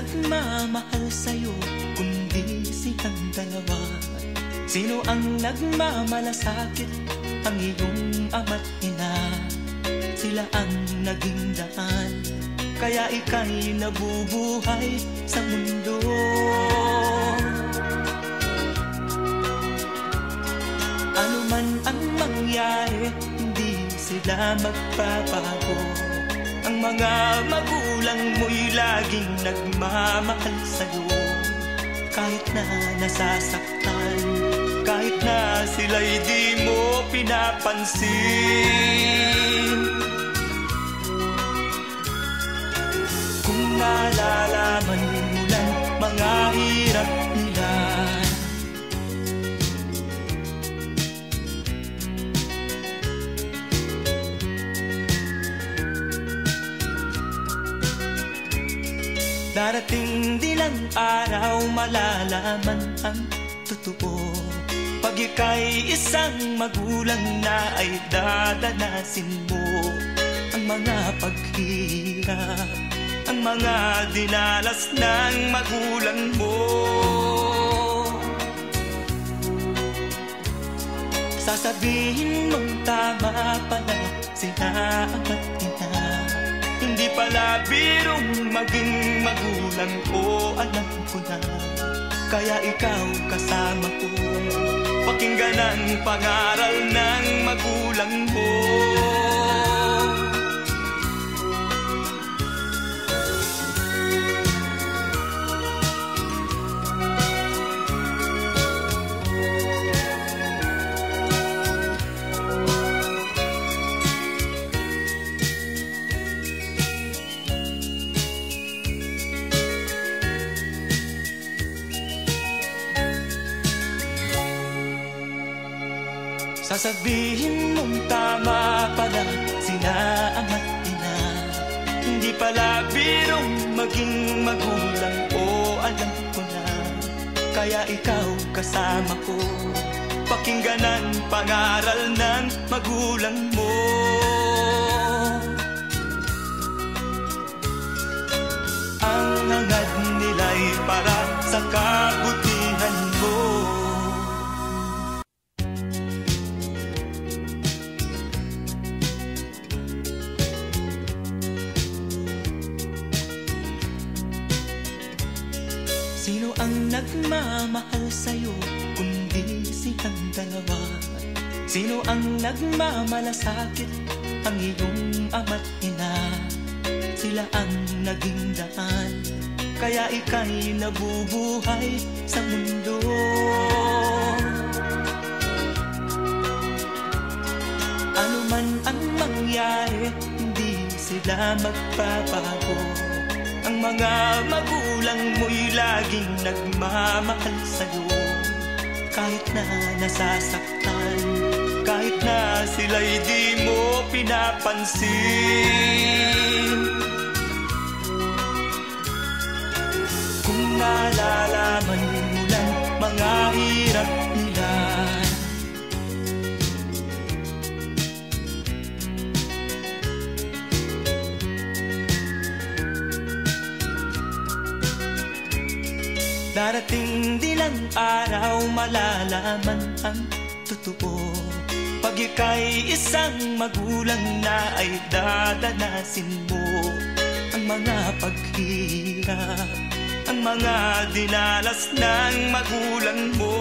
nagmamahal sa'yo kundi silang dalawa? Sino ang nagmamalasakit? Ang iyong ama't ina. Sila ang naging daan, kaya ika'y nabubuhay sa mundo. Ano man ang mangyari, hindi sila magbabago. Ang mga magulang mo'y laging nagmamahal sa'yo. Kahit na nasasaktan, kahit na sila'y di mo pinapansin. Kung nalalaman mo lang mga hirap nila, darating din ang araw malalaman ang totoo. Pag ika'y isang magulang na ay dadanasin mo ang mga paghihirap, ang mga dinalas ng magulang mo. Sasabihin mong tama pala sila ama't ina. Hindi pala birong maging magulang ko, alam ko na. Kaya ikaw kasama ko, pakinggan ang pangaral ng magulang mo. Sasabihin mong tama pala sila ama't ina. Hindi pala birong maging magulang ko, alam ko na. Kaya ikaw kasama ko, pakinggan ang pangaral ng magulang mo. Ang hangad nila'y para sa kabutihan mo. Sino ang nagmamahal sa'yo kundi silang dalawa? Sino ang nagmamalasakit? Ang iyong ama't ina. Sila ang naging daan, kaya ika'y nabubuhay sa mundo. Ano man ang mangyari, hindi sila magbabago. Ang mga magulang mo'y laging nagmamahal sa'yo. Kahit na nasasaktan, kahit na sila'y di mo pinapansin. Kung nalalaman mo lang mga hirap nila, darating din ang araw malalaman ang totoo. Pag ika'y isang magulang na ay dadanasin mo ang mga paghihirap, ang mga dinalas ng magulang mo.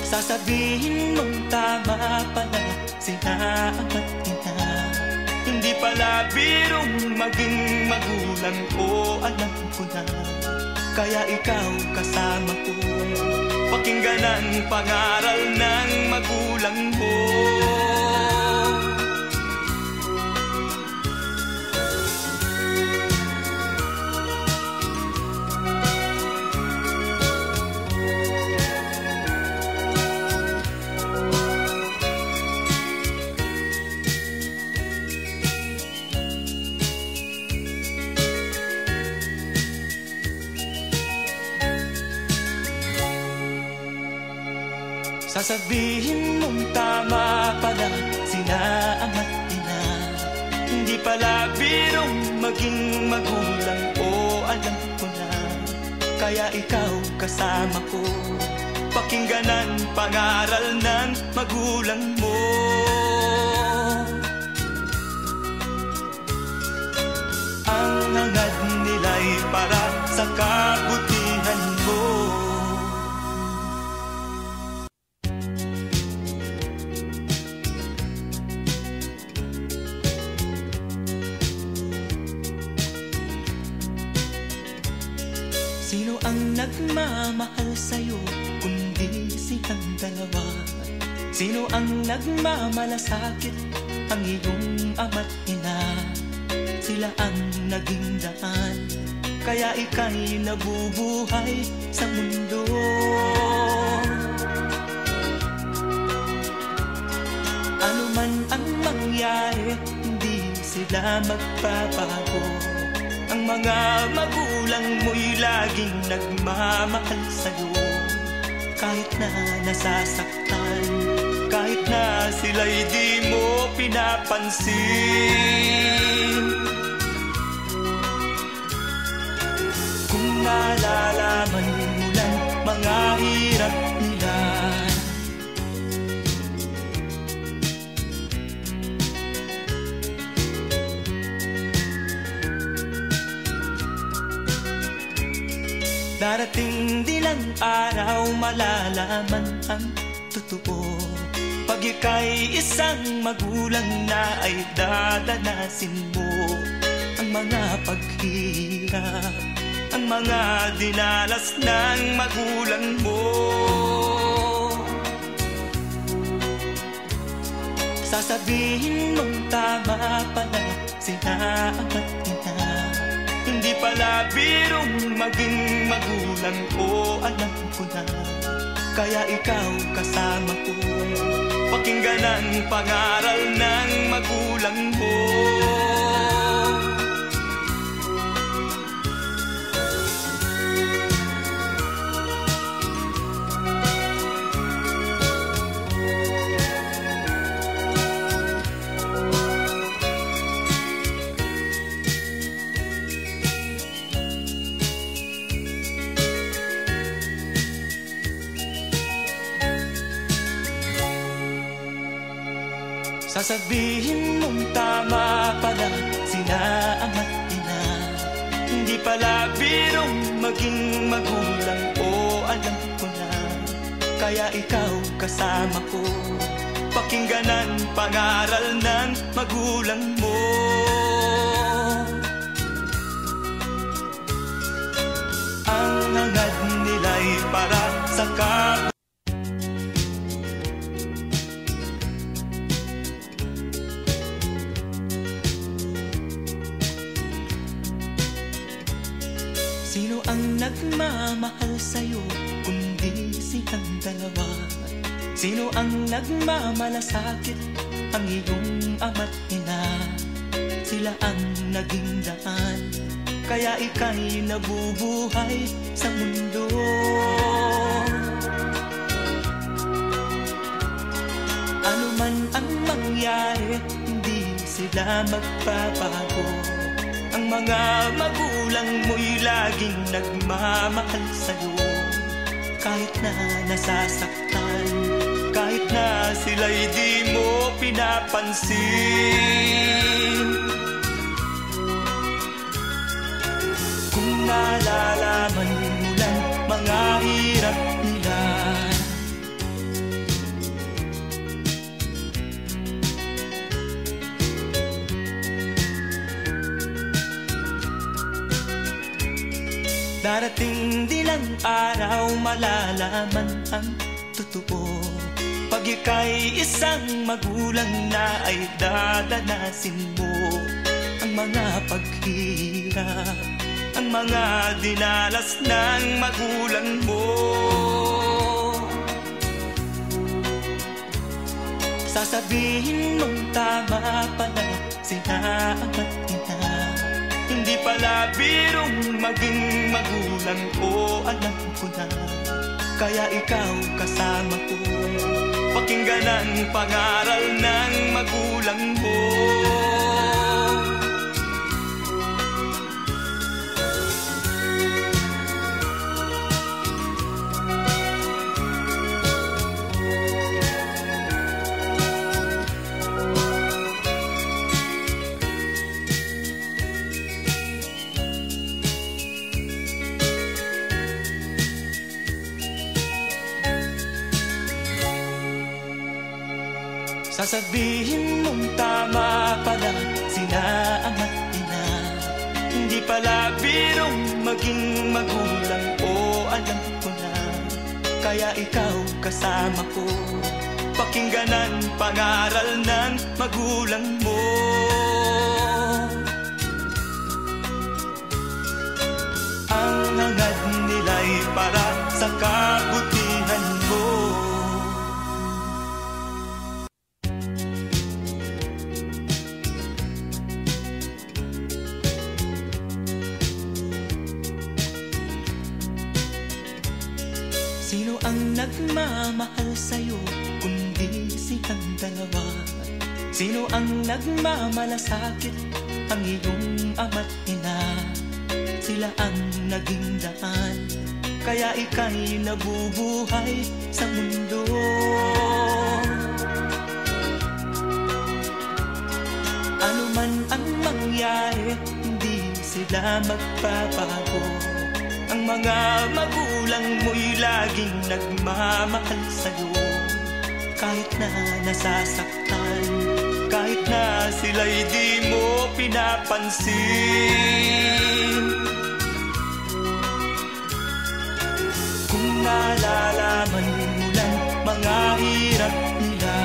Sasabihin mong tama pala sila ama't ina. Hindi pala birong maging magulang ko, alam ko na. Kaya ikaw kasama ko, pakinggan ang pangaral ng magulang mo. Sasabihin mong tama pala sila ama't ina. Hindi pala birong maging magulang, o alam ko na. Kaya ikaw kasama ko, pakingganan pangaral ng magulang mo. Ang hangad nila'y para sa kabutihan mo. Sino ang nagmamahal sa'yo kundi silang dalawa? Sino ang nagmamalasakit, ang iyong ama't ina? Sila ang naging daan, kaya ika'y nabubuhay sa mundo. Ano man ang mangyari, hindi sila magbabago. Ang mga magulang mo'y laging nagmamahal sa'yo. Kahit na nasasaktan, kahit na sila'y di mo pinapansin. Kung nalalaman mo lang mga hirap nila, darating din ang araw malalaman ang totoo. Pag ika'y isang magulang na ay dadanasin mo ang mga paghihirap, ang mga dinalas ng magulang mo. Sasabihin mong tama pala sila ama't ina. Hindi pala birong maging magulang, o alam ko na. Kaya ikaw kasama ko, pakinggan ang pangaral ng magulang mo. Sasabihin mong tama pala sila ama't ina. Hindi pala birong maging magulang, o alam ko na. Kaya ikaw kasama ko, pakinggan ang pangaral ng magulang mo. Ang hangad nila'y para sa Sino ang nagmamahal sa'yo kundi silang dalawa? Sino ang nagmamalasakit, ang iyong ama't ina? Sila ang naging daan, kaya ika'y nabubuhay sa mundo. Ano man ang mangyari, hindi sila magbabago. Ang mga magulang mo'y laging nagmamahal sa'yo. Kahit na nasasaktan, kahit na sila'y di mo pinapansin. Kung nalalaman mo lang mga hirap nila, darating din ang araw malalaman ang totoo. Pag ika'y isang magulang na ay dadanasin mo ang mga paghihirap, ang mga dinalas ng magulang mo. Sasabihin mong tama pala sila ama't ina. Hindi pala birong maging magulang, o alam ko na. Kaya ikaw kasama ko, pakinggan ang pangaral ng magulang mo. Sasabihin mong tama pala sina ama't ina. Hindi pala birong maging magulang, o alam ko na. Kaya ikaw kasama ko, pakinggan ang pangaral ng magulang mo. Ang hangad nila'y para sa kabutihan mo. Sino ang nagmamahal sa'yo kundi silang dalawa? Sino ang nagmamalasakit, ang iyong ama't ina? Sila ang naging daan, kaya ika'y nabubuhay sa mundo. Ano man ang mangyari, hindi sila magbabago. Ang mga magulang mo'y laging nagmamahal sa'yo. Kahit na nasasaktan, kahit na sila'y di mo pinapansin. Kung nalalaman mo lang mga hirap nila,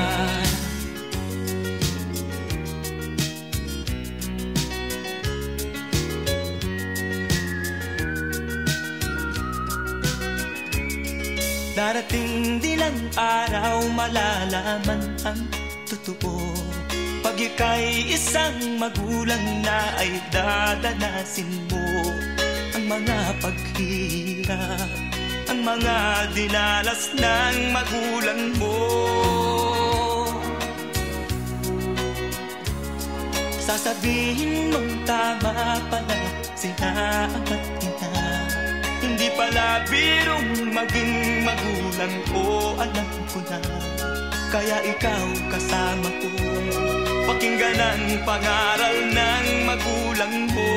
darating din ang araw malalaman ang totoo. Pag ika'y isang magulang na ay dadanasin mo ang mga paghihirap, ang mga dinalas ng magulang mo. Sasabihin mong tama pala sina ama't ina. Hindi pala birong maging magulang, o alam ko na. Kaya ikaw kasama ko, pakinggan ang pangaral ng magulang mo.